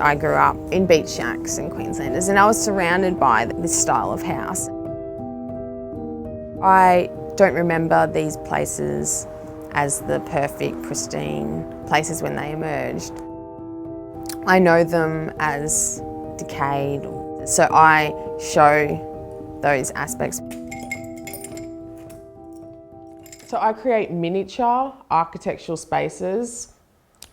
I grew up in beach shacks in Queenslanders, and I was surrounded by this style of house. I don't remember these places as the perfect, pristine places when they emerged. I know them as decayed, so I show those aspects. So I create miniature architectural spaces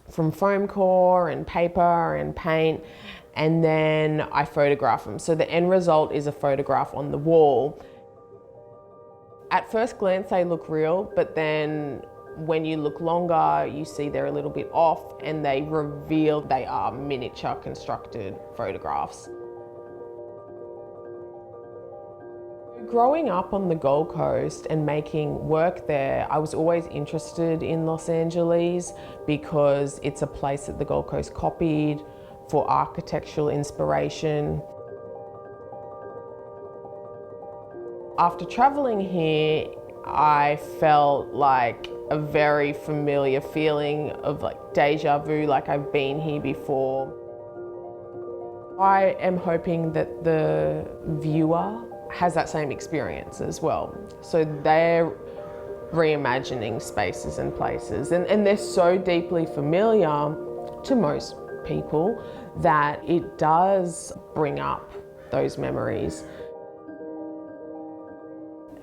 from foam core and paper and paint, and then I photograph them. So the end result is a photograph on the wall. At first glance they look real, but then when you look longer you see they're a little bit off, and they reveal they are miniature constructed photographs. Growing up on the Gold Coast and making work there, I was always interested in Los Angeles because it's a place that the Gold Coast copied for architectural inspiration. After travelling here, I felt like a very familiar feeling of like deja vu, like I've been here before. I am hoping that the viewer has that same experience as well. So they're reimagining spaces and places, and they're so deeply familiar to most people that it does bring up those memories.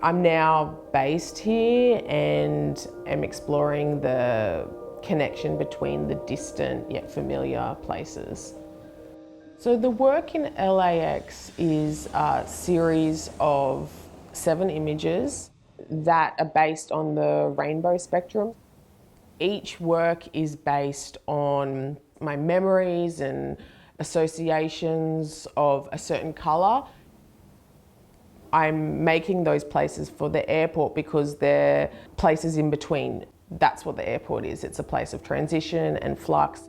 I'm now based here and am exploring the connection between the distant yet familiar places. So the work in LAX is a series of 7 images that are based on the rainbow spectrum. Each work is based on my memories and associations of a certain colour. I'm making those places for the airport because they're places in between. That's what the airport is. It's a place of transition and flux.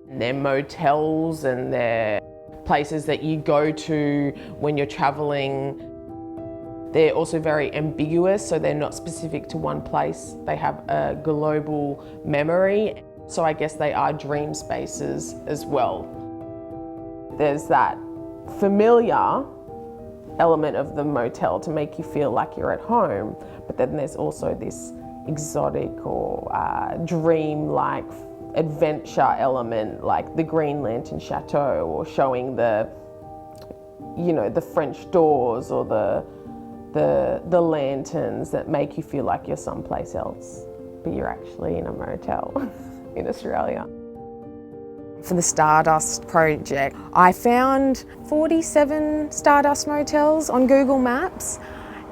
They're motels and they're places that you go to when you're travelling. They're also very ambiguous, so they're not specific to one place. They have a global memory. So I guess they are dream spaces as well. There's that familiar element of the motel to make you feel like you're at home, but then there's also this exotic or dream-like adventure element, like the Green Lantern Chateau, or showing the French doors or the lanterns that make you feel like you're someplace else, but you're actually in a motel in Australia. For the Stardust project, I found 47 Stardust motels on Google Maps,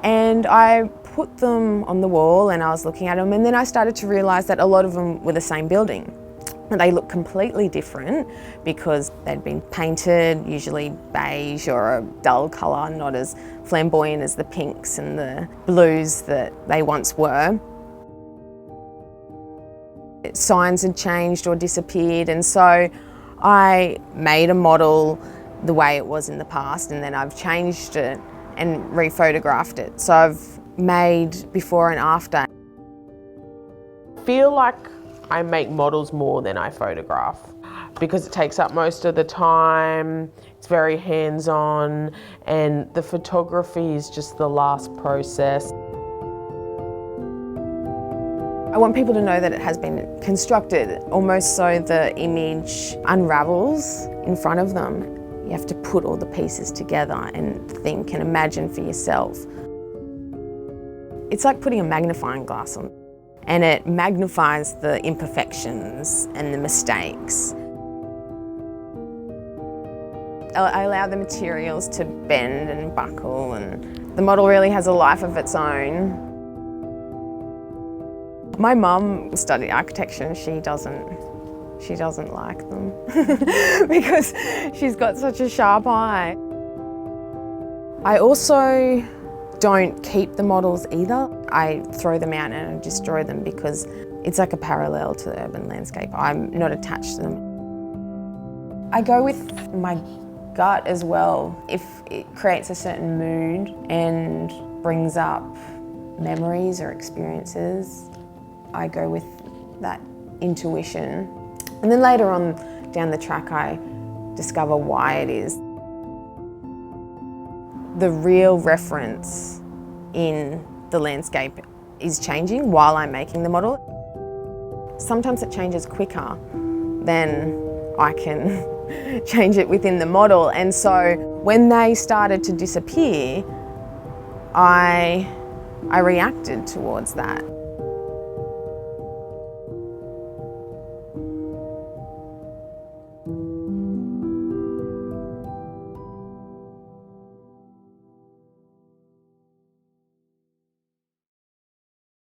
and I put them on the wall and I was looking at them, and then I started to realise that a lot of them were the same building. And they look completely different because they'd been painted, usually beige or a dull colour, not as flamboyant as the pinks and the blues that they once were. Signs had changed or disappeared, and so I made a model the way it was in the past, and then I've changed it and rephotographed it. So I've made before and after. I feel like I make models more than I photograph because it takes up most of the time, it's very hands-on, and the photography is just the last process. I want people to know that it has been constructed, almost so the image unravels in front of them. You have to put all the pieces together and think and imagine for yourself. It's like putting a magnifying glass on, and it magnifies the imperfections and the mistakes. I allow the materials to bend and buckle, and the model really has a life of its own. My mum studied architecture and she doesn't like them because she's got such a sharp eye. I also don't keep the models either. I throw them out and I destroy them because it's like a parallel to the urban landscape. I'm not attached to them. I go with my gut as well. If it creates a certain mood and brings up memories or experiences, I go with that intuition. And then later on down the track, I discover why it is. The real reference in the landscape is changing while I'm making the model. Sometimes it changes quicker than I can change it within the model, and so when they started to disappear, I reacted towards that.